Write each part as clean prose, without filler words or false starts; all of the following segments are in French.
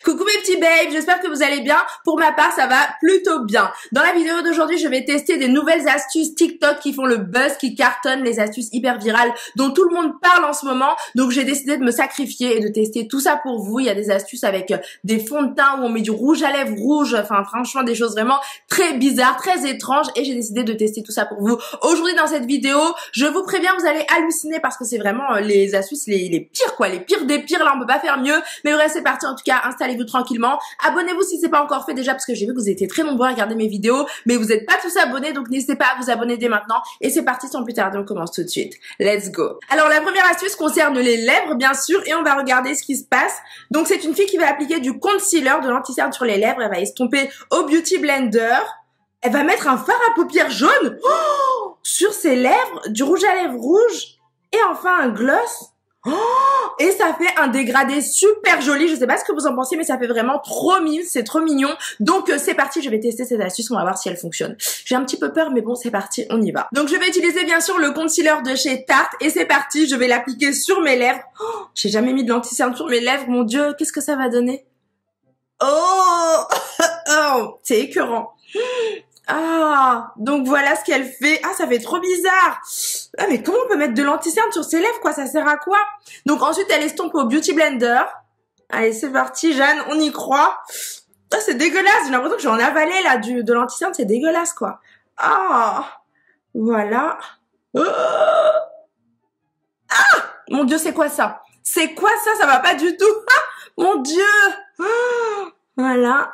Coucou mes petits babes, j'espère que vous allez bien. Pour ma part, ça va plutôt bien. Dans la vidéo d'aujourd'hui, je vais tester des nouvelles astuces TikTok qui font le buzz, qui cartonnent, les astuces hyper virales dont tout le monde parle en ce moment. Donc j'ai décidé de me sacrifier et de tester tout ça pour vous. Il y a des astuces avec des fonds de teint où on met du rouge à lèvres rouge, enfin franchement des choses vraiment très bizarres, très étranges, et j'ai décidé de tester tout ça pour vous. Aujourd'hui dans cette vidéo, je vous préviens, vous allez halluciner parce que c'est vraiment les astuces les pires quoi, les pires des pires. Là on peut pas faire mieux, mais bref c'est parti. En tout cas, installez-vous tranquillement. Abonnez-vous si c'est pas encore fait déjà, parce que j'ai vu que vous étiez très nombreux à regarder mes vidéos, mais vous n'êtes pas tous abonnés, donc n'hésitez pas à vous abonner dès maintenant. Et c'est parti, sans plus tarder, on commence tout de suite. Let's go. Alors la première astuce concerne les lèvres bien sûr, et on va regarder ce qui se passe. Donc c'est une fille qui va appliquer du concealer, de l'anti-cerne sur les lèvres. Elle va estomper au Beauty Blender. Elle va mettre un fard à paupières jaune sur ses lèvres, du rouge à lèvres rouge, et enfin un gloss. Et ça fait un dégradé super joli. Je sais pas ce que vous en pensez, mais ça fait vraiment trop mignon, c'est trop mignon. Donc c'est parti, je vais tester cette astuce, on va voir si elle fonctionne. J'ai un petit peu peur, mais bon c'est parti, on y va. Donc je vais utiliser bien sûr le concealer de chez Tarte, et c'est parti, je vais l'appliquer sur mes lèvres. J'ai jamais mis de l'anti-cerne sur mes lèvres, mon dieu, qu'est-ce que ça va donner? Oh, c'est écœurant. Ah, donc voilà ce qu'elle fait. Ah, ça fait trop bizarre. Ah, mais comment on peut mettre de l'anti-cerne sur ses lèvres, quoi? Ça sert à quoi? Donc ensuite, elle estompe au Beauty Blender. Allez, c'est parti, Jeanne, on y croit. Ah, c'est dégueulasse. J'ai l'impression que j'en avalais, là, de l'anti-cerne. C'est dégueulasse, quoi. Ah, voilà. Ah, mon Dieu, c'est quoi ça? C'est quoi ça? Ça va pas du tout. Ah, mon Dieu. Ah, voilà.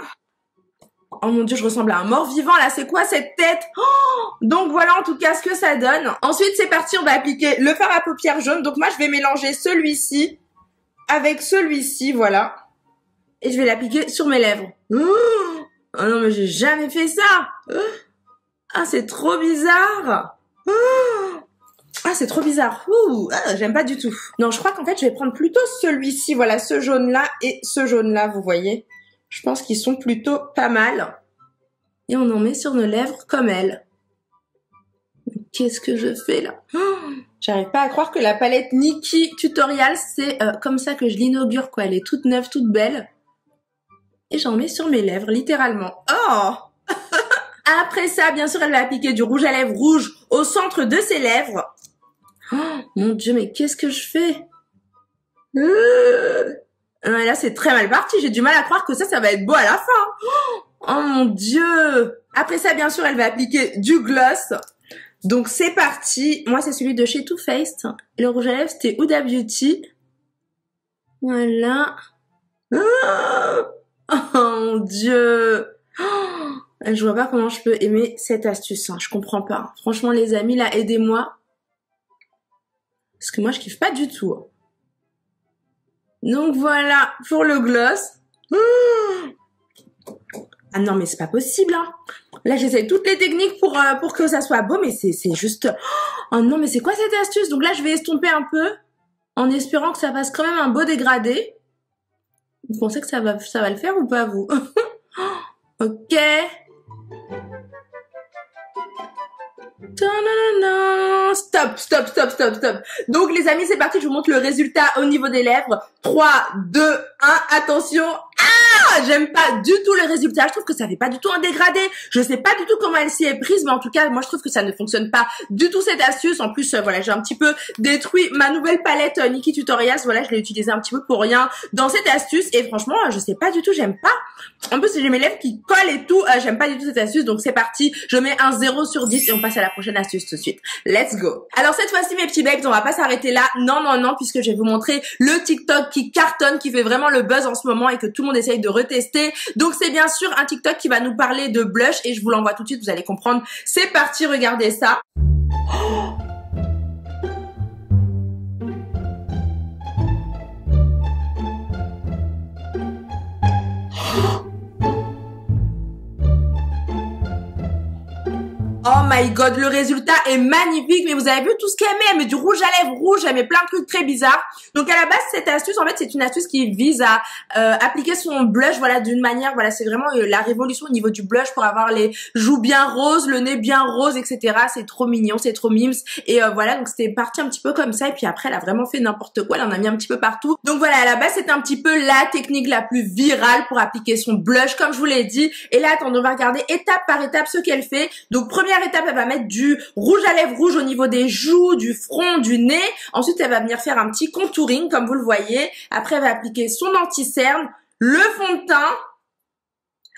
Oh mon dieu, je ressemble à un mort-vivant là, c'est quoi cette tête? Donc voilà en tout cas ce que ça donne. Ensuite c'est parti, on va appliquer le fard à paupières jaune. Donc moi je vais mélanger celui-ci avec celui-ci, voilà. Et je vais l'appliquer sur mes lèvres. Oh non mais j'ai jamais fait ça. Ah c'est trop bizarre. Ah c'est trop bizarre. J'aime pas du tout. Non, je crois qu'en fait je vais prendre plutôt celui-ci, voilà, ce jaune là et ce jaune là, vous voyez. Je pense qu'ils sont plutôt pas mal. Et on en met sur nos lèvres comme elle. Qu'est-ce que je fais là? J'arrive pas à croire que la palette Nikkie Tutorial, c'est comme ça que je l'inaugure, quoi. Elle est toute neuve, toute belle. Et j'en mets sur mes lèvres, littéralement. Oh. Après ça, bien sûr, elle va appliquer du rouge à lèvres rouge au centre de ses lèvres. Oh, mon dieu, mais qu'est-ce que je fais? Là, c'est très mal parti. J'ai du mal à croire que ça va être beau à la fin. Oh mon dieu. Après ça, bien sûr, elle va appliquer du gloss. Donc, c'est parti. Moi, c'est celui de chez Too Faced. Le rouge à lèvres, c'était Huda Beauty. Voilà. Oh mon dieu. Je vois pas comment je peux aimer cette astuce. Je comprends pas. Franchement, les amis, là, aidez-moi. Parce que moi, je kiffe pas du tout. Donc voilà pour le gloss. Ah non mais c'est pas possible hein. Là j'essaie toutes les techniques pour que ça soit beau, mais c'est juste... Oh non mais c'est quoi cette astuce? Donc là je vais estomper un peu en espérant que ça fasse quand même un beau dégradé. Vous pensez que ça va le faire ou pas vous? Ok. Stop. Donc les amis, c'est parti, je vous montre le résultat au niveau des lèvres. 3, 2, 1, attention. Ah, j'aime pas du tout le résultat. Je trouve que ça fait pas du tout un dégradé. Je sais pas du tout comment elle s'y est prise, mais en tout cas, moi je trouve que ça ne fonctionne pas du tout cette astuce. En plus, voilà, j'ai un petit peu détruit ma nouvelle palette Nikkie Tutorials. Voilà, je l'ai utilisée un petit peu pour rien dans cette astuce. Et franchement, je sais pas du tout, j'aime pas. En plus, j'ai mes lèvres qui collent et tout. J'aime pas du tout cette astuce. Donc c'est parti, je mets un 0 sur 10 et on passe à la prochaine astuce tout de suite. Let's go. Alors cette fois-ci, mes petits babes, on va pas s'arrêter là. Non, puisque je vais vous montrer le TikTok qui cartonne, qui fait vraiment le buzz en ce moment et que tout le monde essaye de retester. Donc c'est bien sûr un TikTok qui va nous parler de blush et je vous l'envoie tout de suite, vous allez comprendre. C'est parti, regardez ça. Oh my my god, le résultat est magnifique. Mais vous avez vu tout ce qu'elle met? Elle met du rouge à lèvres rouge, elle met plein de trucs très bizarres. Donc à la base, cette astuce, en fait, c'est une astuce qui vise à appliquer son blush, voilà, d'une manière, voilà, c'est vraiment la révolution au niveau du blush pour avoir les joues bien roses, le nez bien rose, etc. C'est trop mignon, c'est trop mimes. Et voilà, donc c'était parti un petit peu comme ça. Et puis après, elle a vraiment fait n'importe quoi. Elle en a mis un petit peu partout. Donc voilà, à la base, c'était un petit peu la technique la plus virale pour appliquer son blush, comme je vous l'ai dit. Et là, attendez, on va regarder étape par étape ce qu'elle fait. Donc première étape, elle va mettre du rouge à lèvres rouge au niveau des joues, du front, du nez. Ensuite, elle va venir faire un petit contouring, comme vous le voyez. Après, elle va appliquer son anti-cerne, le fond de teint.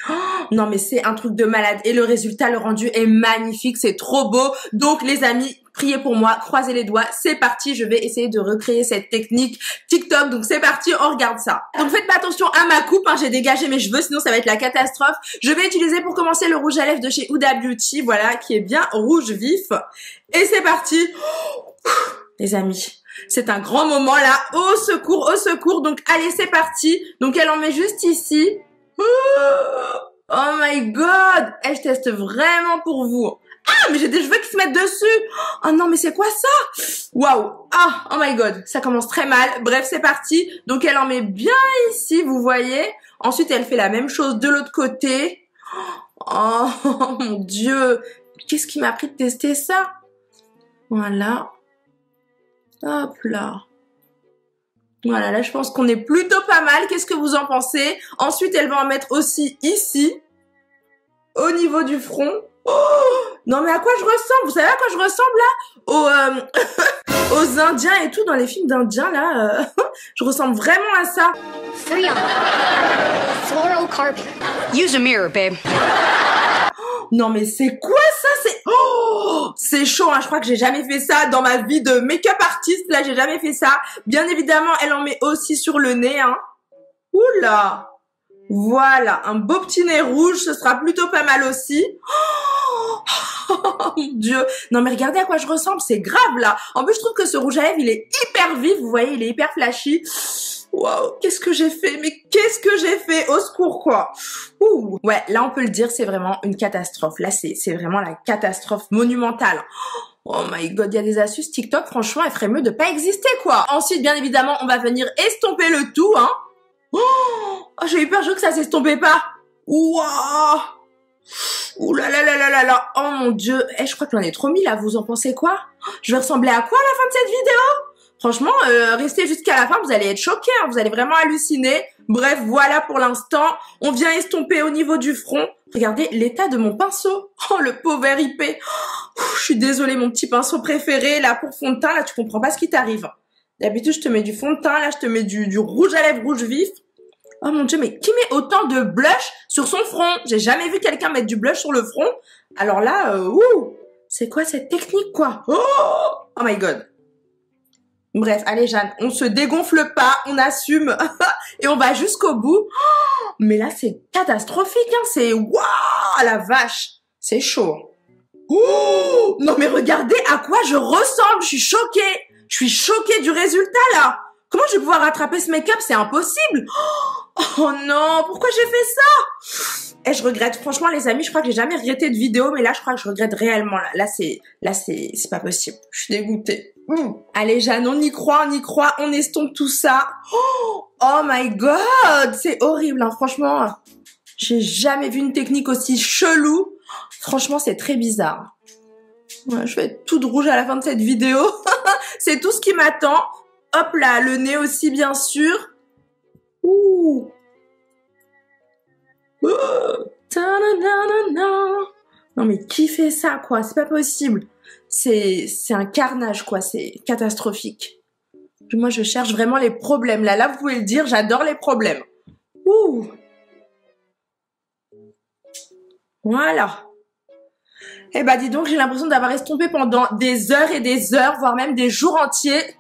Oh, non mais c'est un truc de malade et le résultat, le rendu est magnifique, c'est trop beau. Donc les amis, priez pour moi, croisez les doigts, c'est parti, je vais essayer de recréer cette technique TikTok. Donc c'est parti, on regarde ça. Donc faites pas attention à ma coupe, hein, j'ai dégagé mes cheveux, sinon ça va être la catastrophe. Je vais utiliser pour commencer le rouge à lèvres de chez Huda Beauty, voilà, qui est bien rouge vif. Et c'est parti. Les amis, c'est un grand moment là, au secours, au secours. Donc allez, c'est parti. Donc elle en met juste ici. Oh my god! Je teste vraiment pour vous. Ah, mais j'ai des cheveux qui se mettent dessus. Oh non, mais c'est quoi ça? Waouh! Ah, oh my god, ça commence très mal. Bref, c'est parti. Donc elle en met bien ici, vous voyez. Ensuite, elle fait la même chose de l'autre côté. Oh mon dieu! Qu'est-ce qui m'a pris de tester ça? Voilà. Hop là. Voilà, là je pense qu'on est plutôt pas mal. Qu'est-ce que vous en pensez? Ensuite, elle va en mettre aussi ici, au niveau du front. Oh, non mais à quoi je ressemble? Vous savez à quoi je ressemble là? Aux Indiens et tout, dans les films d'Indiens là. Je ressemble vraiment à ça. 3 fluorocarbon. Use a mirror, babe. Non mais c'est quoi ça? C'est chaud, hein. Je crois que j'ai jamais fait ça dans ma vie de make-up artiste. Là, j'ai jamais fait ça. Bien évidemment, elle en met aussi sur le nez, hein. Oula. Voilà, un beau petit nez rouge, ce sera plutôt pas mal aussi. Oh mon dieu. Non mais regardez à quoi je ressemble, c'est grave là. En plus, je trouve que ce rouge à lèvres, il est hyper vif, vous voyez, il est hyper flashy. Waouh, qu'est-ce que j'ai fait? Mais qu'est-ce que j'ai fait? Au secours, quoi. Ouh. Ouais, là, on peut le dire, c'est vraiment une catastrophe. Là, c'est vraiment la catastrophe monumentale. Oh my god, il y a des astuces TikTok, franchement, elle ferait mieux de pas exister, quoi. Ensuite, bien évidemment, on va venir estomper le tout, hein. Oh, j'ai eu peur, je veux que ça s'estompait pas. Waouh. Ouh là là là là là là. Oh mon dieu. Je crois que j'en ai trop mis, là. Vous en pensez quoi? Je vais ressembler à quoi à la fin de cette vidéo? Franchement, restez jusqu'à la fin, vous allez être choqués, hein, vous allez vraiment halluciner. Bref, voilà pour l'instant. On vient estomper au niveau du front. Regardez l'état de mon pinceau. Oh, le pauvre RIP. Oh, je suis désolée, mon petit pinceau préféré. Là, pour fond de teint, là, tu comprends pas ce qui t'arrive. D'habitude, je te mets du fond de teint. Là, je te mets du rouge à lèvres rouge vif. Oh mon dieu, mais qui met autant de blush sur son front? J'ai jamais vu quelqu'un mettre du blush sur le front. Alors là, ouh, c'est quoi cette technique, quoi? Oh my god. Bref, allez Jeanne, on se dégonfle pas, on assume et on va jusqu'au bout. Oh, mais là, c'est catastrophique, hein, c'est waouh, la vache, c'est chaud. Oh, non mais regardez à quoi je ressemble, je suis choquée du résultat là. Comment je vais pouvoir rattraper ce make-up? C'est impossible. Oh non, pourquoi j'ai fait ça? Et je regrette, franchement les amis, je crois que j'ai jamais regretté de vidéo, mais là je crois que je regrette réellement. Là c'est pas possible. Je suis dégoûtée. Allez Jeanne, on y croit, on estompe tout ça. Oh my god, c'est horrible, hein, franchement. J'ai jamais vu une technique aussi chelou. Franchement, c'est très bizarre. Ouais, je vais être toute rouge à la fin de cette vidéo. C'est tout ce qui m'attend. Hop là, le nez aussi, bien sûr. Ouh. Non mais qui fait ça, quoi? C'est pas possible. C'est un carnage, quoi. C'est catastrophique. Moi, je cherche vraiment les problèmes. Là, vous pouvez le dire, j'adore les problèmes. Ouh. Voilà. Eh ben, dis donc, j'ai l'impression d'avoir estompé pendant des heures et des heures, voire même des jours entiers.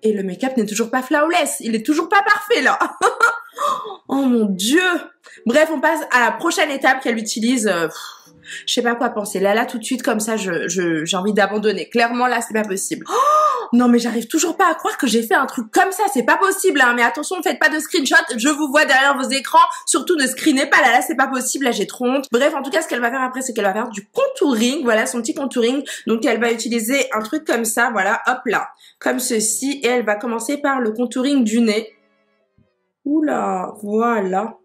Et le make-up n'est toujours pas flawless. Il est toujours pas parfait, là. Oh mon dieu. Bref, on passe à la prochaine étape qu'elle utilise. Je sais pas quoi penser. Là, tout de suite, comme ça, j'ai envie d'abandonner. Clairement, là, c'est pas possible. Oh non, mais j'arrive toujours pas à croire que j'ai fait un truc comme ça. C'est pas possible, hein. Mais attention, ne faites pas de screenshot. Je vous vois derrière vos écrans. Surtout, ne screenez pas. Là, c'est pas possible. Là, j'ai trop honte. Bref, en tout cas, ce qu'elle va faire après, c'est qu'elle va faire du contouring. Voilà, son petit contouring. Donc, elle va utiliser un truc comme ça. Voilà, hop là. Comme ceci. Et elle va commencer par le contouring du nez. Oula, voilà.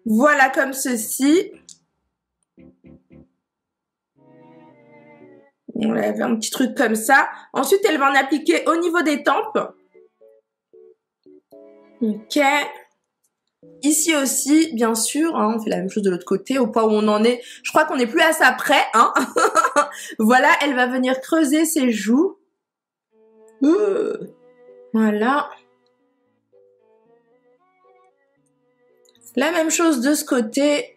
Voilà, comme ceci. On lève un petit truc comme ça. Ensuite, elle va en appliquer au niveau des tempes. Ok. Ici aussi, bien sûr, hein, on fait la même chose de l'autre côté, au point où on en est. Je crois qu'on n'est plus à ça près, hein. Voilà, elle va venir creuser ses joues. Voilà. La même chose de ce côté.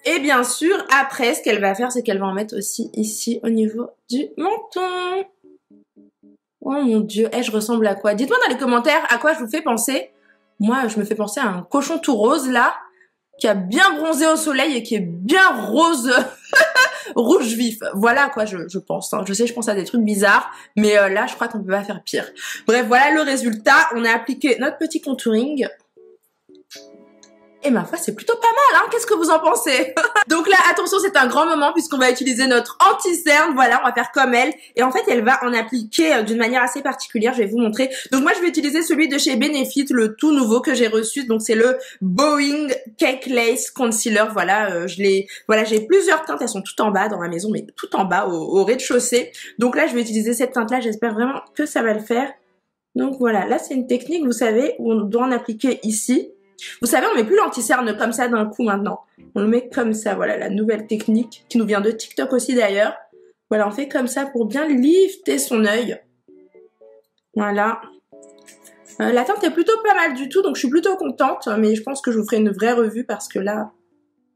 Et bien sûr, après, ce qu'elle va faire, c'est qu'elle va en mettre aussi ici, au niveau du menton. Oh mon Dieu, je ressemble à quoi? Dites-moi dans les commentaires à quoi je vous fais penser. Moi, je me fais penser à un cochon tout rose, là, qui a bien bronzé au soleil et qui est bien rose, rouge vif. Voilà à quoi je pense. Hein. Je sais, je pense à des trucs bizarres, mais là, je crois qu'on peut pas faire pire. Bref, voilà le résultat. On a appliqué notre petit contouring. Et ma foi, c'est plutôt pas mal, hein. Qu'est-ce que vous en pensez? Donc là, attention, c'est un grand moment puisqu'on va utiliser notre anti-cerne. Voilà, on va faire comme elle. Et en fait, elle va en appliquer d'une manière assez particulière. Je vais vous montrer. Donc moi, je vais utiliser celui de chez Benefit, le tout nouveau que j'ai reçu. Donc c'est le Boeing Cake Lace Concealer. Voilà, j'ai plusieurs teintes. Elles sont toutes en bas dans ma maison, mais tout en bas au rez-de-chaussée. Donc là, je vais utiliser cette teinte-là. J'espère vraiment que ça va le faire. Donc voilà, là, c'est une technique, vous savez, où on doit en appliquer ici. Vous savez, on met plus l'anti-cerne comme ça d'un coup maintenant. On le met comme ça, voilà, la nouvelle technique qui nous vient de TikTok aussi d'ailleurs. Voilà, on fait comme ça pour bien lifter son œil. Voilà. La teinte est plutôt pas mal du tout, donc je suis plutôt contente. Mais je pense que je vous ferai une vraie revue parce que là...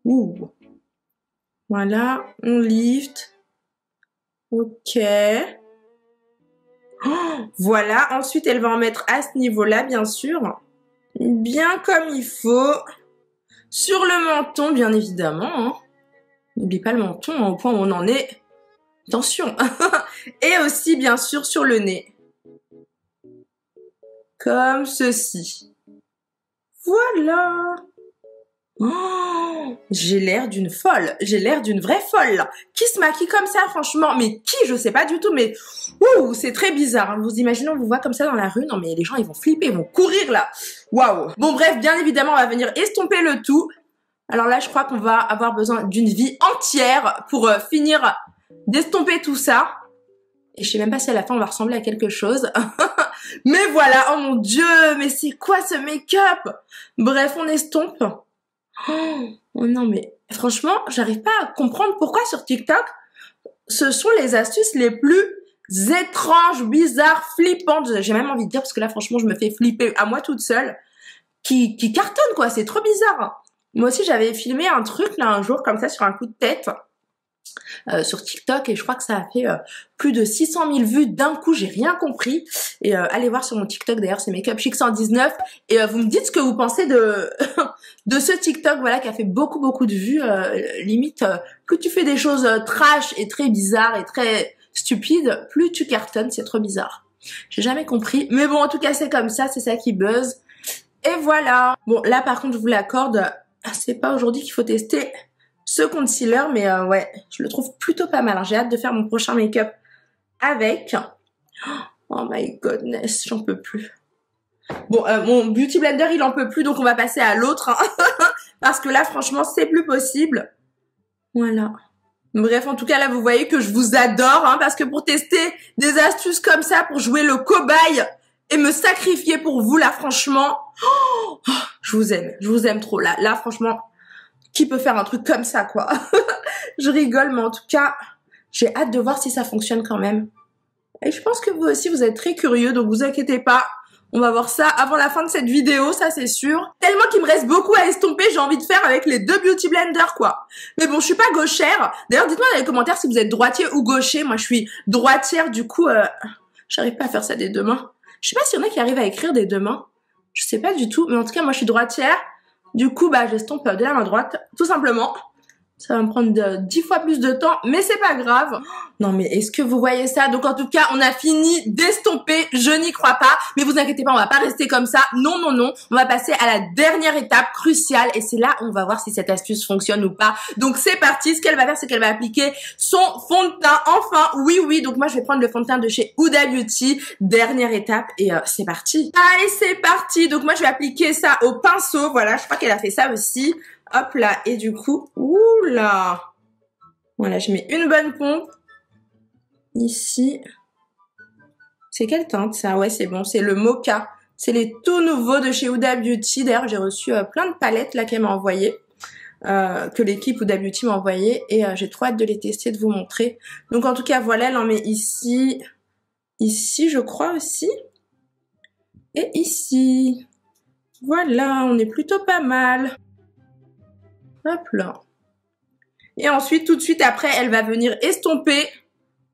Ouh. Voilà, on lift. Ok. Oh, voilà, ensuite elle va en mettre à ce niveau-là, bien sûr. Bien comme il faut. Sur le menton, bien évidemment. Hein. N'oublie pas le menton, hein, au point où on en est. Attention. Et aussi, bien sûr, sur le nez. Comme ceci. Voilà. Oh, j'ai l'air d'une folle. J'ai l'air d'une vraie folle. Qui se maquille comme ça, franchement? Mais qui? Je sais pas du tout, mais... Ouh, c'est très bizarre. Vous imaginez, on vous voit comme ça dans la rue? Non, mais les gens, ils vont flipper, ils vont courir, là. Waouh. Bon, bref, bien évidemment, on va venir estomper le tout. Alors là, je crois qu'on va avoir besoin d'une vie entière pour finir d'estomper tout ça. Et je sais même pas si à la fin, on va ressembler à quelque chose. Mais voilà, oh mon Dieu, mais c'est quoi ce make-up? Bref, on estompe. Oh non, mais franchement, j'arrive pas à comprendre pourquoi sur TikTok, ce sont les astuces les plus étranges, bizarres, flippantes. J'ai même envie de dire, parce que là, franchement, je me fais flipper à moi toute seule, qui cartonne, quoi. C'est trop bizarre. Moi aussi, j'avais filmé un truc, là, un jour, comme ça, sur un coup de tête, sur TikTok, et je crois que ça a fait plus de 600 000 vues d'un coup. J'ai rien compris. Et allez voir sur mon TikTok, d'ailleurs, c'est Makeup Chic 119. Et vous me dites ce que vous pensez de de ce TikTok, voilà, qui a fait beaucoup de vues. Limite, plus tu fais des choses trash et très bizarres et très stupides, plus tu cartonnes. C'est trop bizarre. J'ai jamais compris. Mais bon, en tout cas, c'est comme ça. C'est ça qui buzz. Et voilà. Bon, là, par contre, je vous l'accorde. C'est pas aujourd'hui qu'il faut tester ce concealer, mais ouais, je le trouve plutôt pas mal. J'ai hâte de faire mon prochain make-up avec. Oh my goodness, j'en peux plus. Bon, mon Beauty Blender, il en peut plus, donc on va passer à l'autre. Hein. Parce que là, franchement, c'est plus possible. Voilà. Bref, en tout cas, là, vous voyez que je vous adore, hein, parce que pour tester des astuces comme ça, pour jouer le cobaye et me sacrifier pour vous, là, franchement, je vous aime trop. Là, franchement... Qui peut faire un truc comme ça, quoi? Je rigole, mais en tout cas, j'ai hâte de voir si ça fonctionne quand même. Et je pense que vous aussi, vous êtes très curieux, donc vous inquiétez pas. On va voir ça avant la fin de cette vidéo, ça c'est sûr. Tellement qu'il me reste beaucoup à estomper, j'ai envie de faire avec les deux Beauty Blender, quoi. Mais bon, je suis pas gauchère. D'ailleurs, dites-moi dans les commentaires si vous êtes droitier ou gaucher. Moi, je suis droitière, du coup, j'arrive pas à faire ça des deux mains. Je sais pas s'il y en a qui arrivent à écrire des deux mains. Je sais pas du tout, mais en tout cas, moi, je suis droitière. Du coup, bah, j'estompe de la main droite, tout simplement. Ça va me prendre 10 fois plus de temps, mais c'est pas grave. Non, mais est-ce que vous voyez ça? Donc, en tout cas, on a fini d'estomper. Je n'y crois pas. Mais vous inquiétez pas, on va pas rester comme ça. Non, non, non. On va passer à la dernière étape cruciale. Et c'est là où on va voir si cette astuce fonctionne ou pas. Donc, c'est parti. Ce qu'elle va faire, c'est qu'elle va appliquer son fond de teint. Enfin, oui, oui. Donc, moi, je vais prendre le fond de teint de chez Huda Beauty. Dernière étape. Et c'est parti. Allez, c'est parti. Donc, moi, je vais appliquer ça au pinceau. Voilà, je crois qu'elle a fait ça aussi. Hop là, et du coup, oula. Voilà, je mets une bonne pompe. Ici. C'est quelle teinte ça? Ouais, c'est bon, c'est le Mocha. C'est les tout nouveaux de chez Huda Beauty. D'ailleurs, j'ai reçu plein de palettes là qu'elle m'a envoyées. Que l'équipe Huda Beauty m'a envoyé. Et j'ai trop hâte de les tester, de vous montrer. Donc en tout cas, voilà, elle en met ici. Ici, je crois aussi. Et ici. Voilà, on est plutôt pas mal. Hop là. Et ensuite, tout de suite après, elle va venir estomper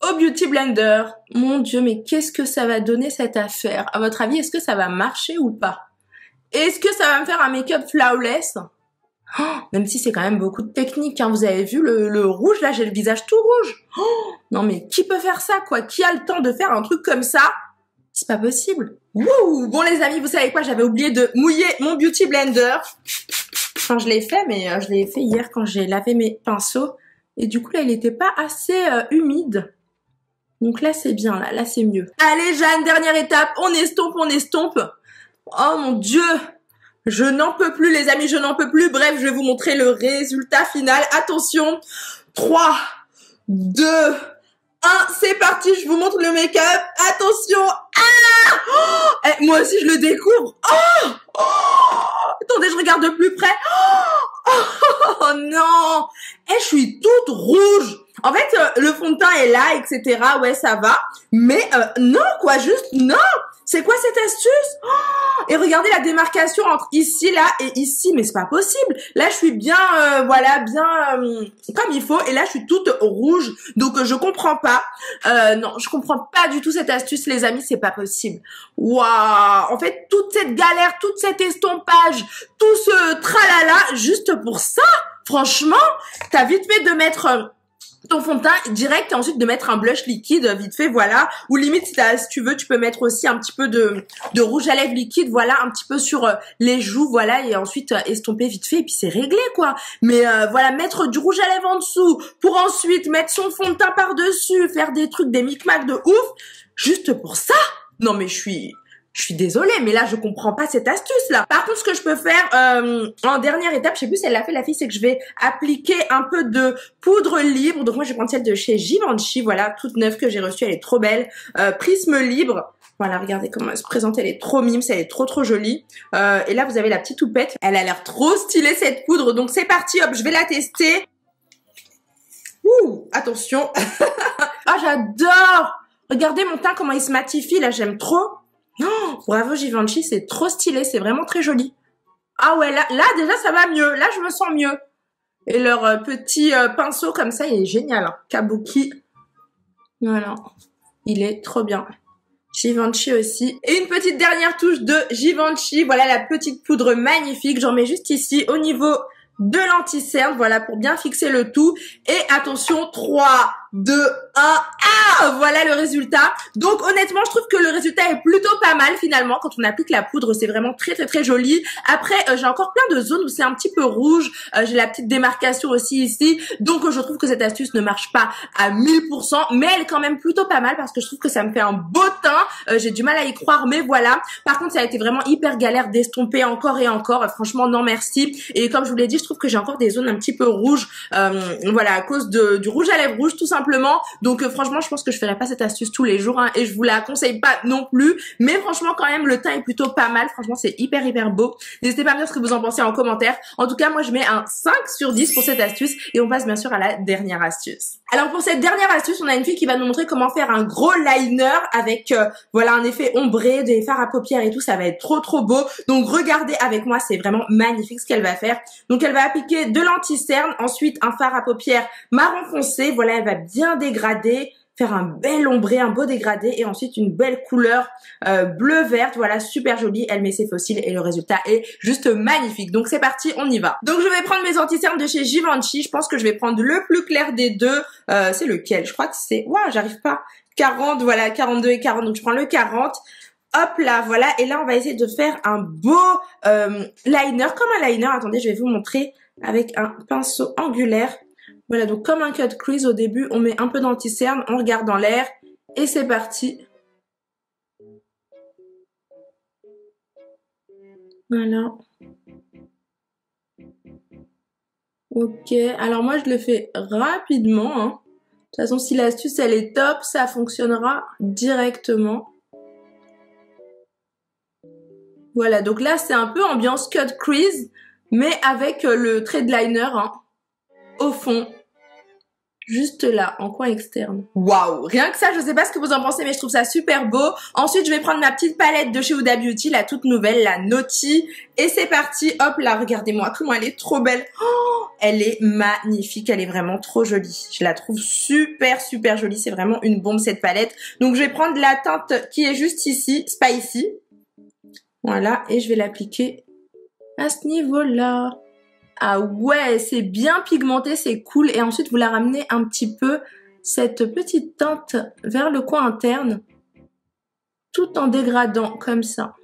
au Beauty Blender. Mon Dieu, mais qu'est-ce que ça va donner cette affaire? À votre avis, est-ce que ça va marcher ou pas? Est-ce que ça va me faire un make-up flawless? Oh, même si c'est quand même beaucoup de technique, hein. Vous avez vu le rouge, là, j'ai le visage tout rouge. Oh, non mais qui peut faire ça, quoi? Qui a le temps de faire un truc comme ça? C'est pas possible. Wouh! Bon les amis, vous savez quoi? J'avais oublié de mouiller mon Beauty Blender. Enfin, je l'ai fait, mais je l'ai fait hier quand j'ai lavé mes pinceaux. Et du coup, là, il n'était pas assez humide. Donc là, c'est bien, là c'est mieux. Allez, Jeanne, dernière étape. On estompe, on estompe. Oh mon Dieu! Je n'en peux plus, les amis, je n'en peux plus. Bref, je vais vous montrer le résultat final. Attention. 3, 2, 1, c'est parti. Je vous montre le make-up. Attention. Ah! Oh, moi aussi, je le découvre. Oh! Oh! Attendez, je regarde de plus près. Oh, oh non. Je suis toute rouge. En fait, le fond de teint est là, etc. Ouais, ça va. Mais non, quoi, juste non. C'est quoi cette astuce? Oh, et regardez la démarcation entre ici, là et ici. Mais c'est pas possible. Là, je suis bien, voilà, bien comme il faut. Et là, je suis toute rouge. Donc, je comprends pas. Non, je comprends pas du tout cette astuce, les amis. C'est pas possible. Waouh. En fait, toute cette galère, toute cet estompage, tout ce tralala, juste pour ça. Franchement, t'as vite fait de mettre ton fond de teint direct et ensuite de mettre un blush liquide vite fait, voilà. Ou limite, si tu veux, tu peux mettre aussi un petit peu de rouge à lèvres liquide, voilà, un petit peu sur les joues, voilà, et ensuite estomper vite fait et puis c'est réglé, quoi. Mais voilà, mettre du rouge à lèvres en dessous pour ensuite mettre son fond de teint par-dessus, faire des trucs, des micmacs de ouf, juste pour ça. Non mais je suis désolée, mais là, je comprends pas cette astuce-là. Par contre, ce que je peux faire en dernière étape, je sais plus si elle l'a fait, la fille, c'est que je vais appliquer un peu de poudre libre. Donc, moi, je vais prendre celle de chez Givenchy, voilà, toute neuve que j'ai reçue. Elle est trop belle. Prisme libre. Voilà, regardez comment elle se présente. Elle est trop mimes, elle est trop jolie. Et là, vous avez la petite toupette. Elle a l'air trop stylée, cette poudre. Donc, c'est parti, hop, je vais la tester. Ouh, attention. Ah, j'adore. Regardez mon teint, comment il se matifie, là, j'aime trop. Oh, bravo Givenchy, c'est trop stylé, c'est vraiment très joli. Ah ouais, là déjà ça va mieux, là je me sens mieux. Et leur petit pinceau comme ça, il est génial, hein. Kabuki. Voilà, il est trop bien. Givenchy aussi. Et une petite dernière touche de Givenchy, voilà la petite poudre magnifique, j'en mets juste ici au niveau de l'anti-cerne, voilà, pour bien fixer le tout. Et attention, 3, 2, 1, ah, voilà le résultat. Donc honnêtement, je trouve que le résultat est plutôt pas mal finalement. Quand on applique la poudre, c'est vraiment très joli. Après, j'ai encore plein de zones où c'est un petit peu rouge. J'ai la petite démarcation aussi ici. Donc je trouve que cette astuce ne marche pas à 1000%, mais elle est quand même plutôt pas mal parce que je trouve que ça me fait un beau teint. J'ai du mal à y croire, mais voilà. Par contre, ça a été vraiment hyper galère d'estomper encore et encore. Franchement, non merci. Et comme je vous l'ai dit, je trouve que j'ai encore des zones un petit peu rouges. Voilà, à cause du rouge à lèvres rouge, tout simplement. Donc franchement, je pense que je ferai pas cette astuce tous les jours, hein, et je vous la conseille pas non plus. Mais franchement, quand même, le teint est plutôt pas mal. Franchement, c'est hyper beau. N'hésitez pas à me dire ce que vous en pensez en commentaire. En tout cas, moi, je mets un 5 sur 10 pour cette astuce. Et on passe bien sûr à la dernière astuce. Alors pour cette dernière astuce, on a une fille qui va nous montrer comment faire un gros liner avec voilà un effet ombré, des fards à paupières et tout. Ça va être trop beau. Donc regardez avec moi, c'est vraiment magnifique ce qu'elle va faire. Donc elle va appliquer de l'anti-cerne, ensuite un fard à paupières marron foncé. Voilà, elle va bien dégrader faire un bel ombré, un beau dégradé et ensuite une belle couleur bleu-verte. Voilà, super jolie. Elle met ses faux cils et le résultat est juste magnifique. Donc c'est parti, on y va. Donc je vais prendre mes anti-cernes de chez Givenchy. Je pense que je vais prendre le plus clair des deux. C'est lequel? Je crois que c'est... Waouh, j'arrive pas. 40, voilà, 42 et 40. Donc je prends le 40. Hop là, voilà. Et là, on va essayer de faire un beau liner. Comme un liner. Attendez, je vais vous montrer avec un pinceau angulaire. Voilà, donc comme un cut crease, au début, on met un peu d'anti-cerne, on regarde dans l'air, et c'est parti. Voilà. Ok, alors moi, je le fais rapidement, hein. De toute façon, si l'astuce, elle est top, ça fonctionnera directement. Voilà, donc là, c'est un peu ambiance cut crease, mais avec le trait de liner, hein, au fond. Juste là, en coin externe. Waouh! Rien que ça, je sais pas ce que vous en pensez, mais je trouve ça super beau. Ensuite, je vais prendre ma petite palette de chez Huda Beauty, la toute nouvelle, la Naughty. Et c'est parti. Hop là, regardez-moi comment elle est trop belle. Oh, elle est magnifique, elle est vraiment trop jolie. Je la trouve super, super jolie. C'est vraiment une bombe, cette palette. Donc, je vais prendre la teinte qui est juste ici, Spicy. Voilà, et je vais l'appliquer à ce niveau-là. Ah ouais, c'est bien pigmenté, c'est cool. Et ensuite, vous la ramenez un petit peu, cette petite teinte vers le coin interne, tout en dégradant comme ça.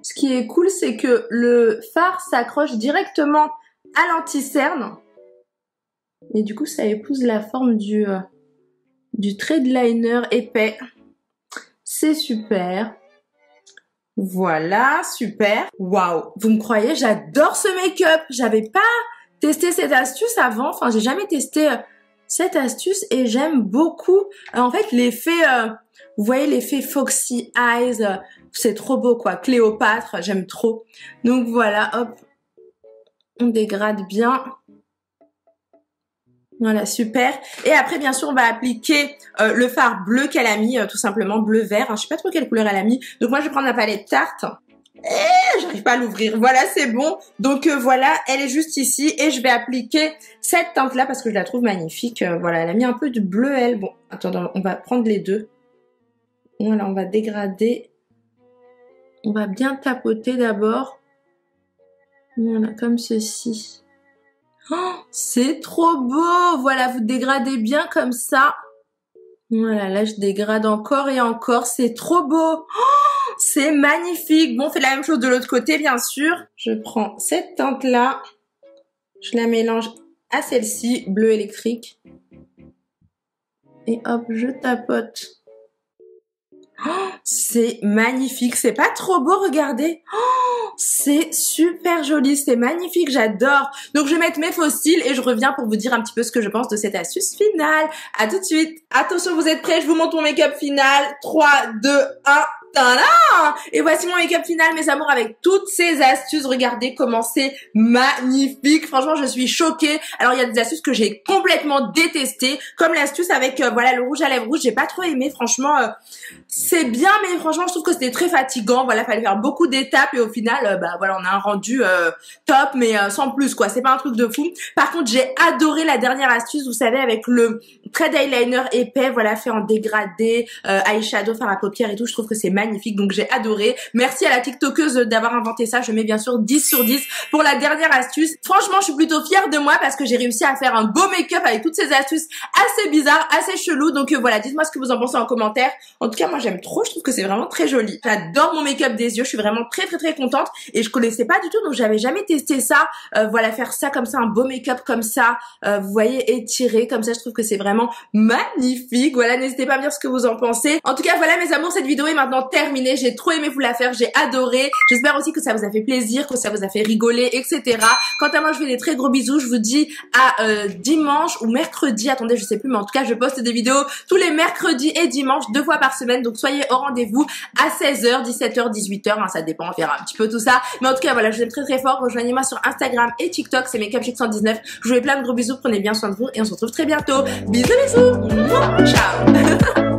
Ce qui est cool, c'est que le fard s'accroche directement à l'anti-cerne. Et du coup, ça épouse la forme du trait de liner épais. C'est super. Voilà, super. Waouh, vous me croyez, j'adore ce make-up. J'avais pas testé cette astuce avant. Enfin, j'ai jamais testé cette astuce et j'aime beaucoup. En fait, l'effet, vous voyez l'effet Foxy Eyes, c'est trop beau quoi. Cléopâtre, j'aime trop. Donc voilà, hop, on dégrade bien. Voilà, super. Et après, bien sûr, on va appliquer le fard bleu qu'elle a mis, tout simplement bleu-vert. Hein, je sais pas trop quelle couleur elle a mis. Donc moi, je vais prendre la palette Tarte. J'arrive pas à l'ouvrir. Voilà, c'est bon. Donc voilà, elle est juste ici. Et je vais appliquer cette teinte-là parce que je la trouve magnifique. Voilà, elle a mis un peu de bleu, elle. Bon, attendez, on va prendre les deux. Voilà, on va dégrader. On va bien tapoter d'abord. Voilà, comme ceci. Oh, c'est trop beau! Voilà, vous dégradez bien comme ça. Voilà, là je dégrade encore et encore. C'est trop beau! Oh, c'est magnifique! Bon, on fait la même chose de l'autre côté, bien sûr. Je prends cette teinte-là. Je la mélange à celle-ci, bleu électrique. Et hop, je tapote. Oh, c'est magnifique! C'est pas trop beau, regardez! Oh, c'est super joli, c'est magnifique, j'adore. Donc je vais mettre mes faux cils et je reviens pour vous dire un petit peu ce que je pense de cette astuce finale. À tout de suite. Attention, vous êtes prêts? Je vous montre mon make-up final. 3, 2, 1. Tada! Et voici mon make-up final, mes amours, avec toutes ces astuces. Regardez comment c'est magnifique. Franchement, je suis choquée. Alors, il y a des astuces que j'ai complètement détestées, comme l'astuce avec voilà le rouge à lèvres rouge. J'ai pas trop aimé, franchement. C'est bien, mais franchement, je trouve que c'était très fatigant. Voilà, fallait faire beaucoup d'étapes et au final, bah voilà, on a un rendu top, mais sans plus quoi. C'est pas un truc de fou. Par contre, j'ai adoré la dernière astuce, vous savez, avec le trait d'eyeliner épais, voilà, fait en dégradé, eyeshadow, fard à paupières et tout. Je trouve que c'est magnifique, donc j'ai adoré. Merci à la tiktokeuse d'avoir inventé ça. Je mets bien sûr 10 sur 10 pour la dernière astuce. Franchement, je suis plutôt fière de moi parce que j'ai réussi à faire un beau make-up avec toutes ces astuces assez bizarres, assez cheloues. Donc voilà, dites-moi ce que vous en pensez en commentaire. En tout cas, moi j'aime trop, je trouve que c'est vraiment très joli. J'adore mon make-up des yeux, je suis vraiment très contente et je connaissais pas du tout, donc j'avais jamais testé ça. Voilà, faire ça comme ça, un beau make-up comme ça, vous voyez, étiré comme ça, je trouve que c'est vraiment magnifique. Voilà, n'hésitez pas à me dire ce que vous en pensez. En tout cas, voilà mes amours, cette vidéo est maintenant terminée. J'ai trop aimé vous la faire, j'ai adoré. J'espère aussi que ça vous a fait plaisir, que ça vous a fait rigoler, etc. Quant à moi, je fais des très gros bisous. Je vous dis à dimanche ou mercredi. Attendez, je sais plus, mais en tout cas, je poste des vidéos tous les mercredis et dimanches, 2 fois par semaine. Donc soyez au rendez-vous à 16h, 17h, 18h. Hein, ça dépend, on verra un petit peu tout ça. Mais en tout cas, voilà, je vous aime très fort. Rejoignez-moi sur Instagram et TikTok, c'est MakeupChick119. Je vous fais plein de gros bisous, prenez bien soin de vous et on se retrouve très bientôt. Bisous, bisous. Ciao.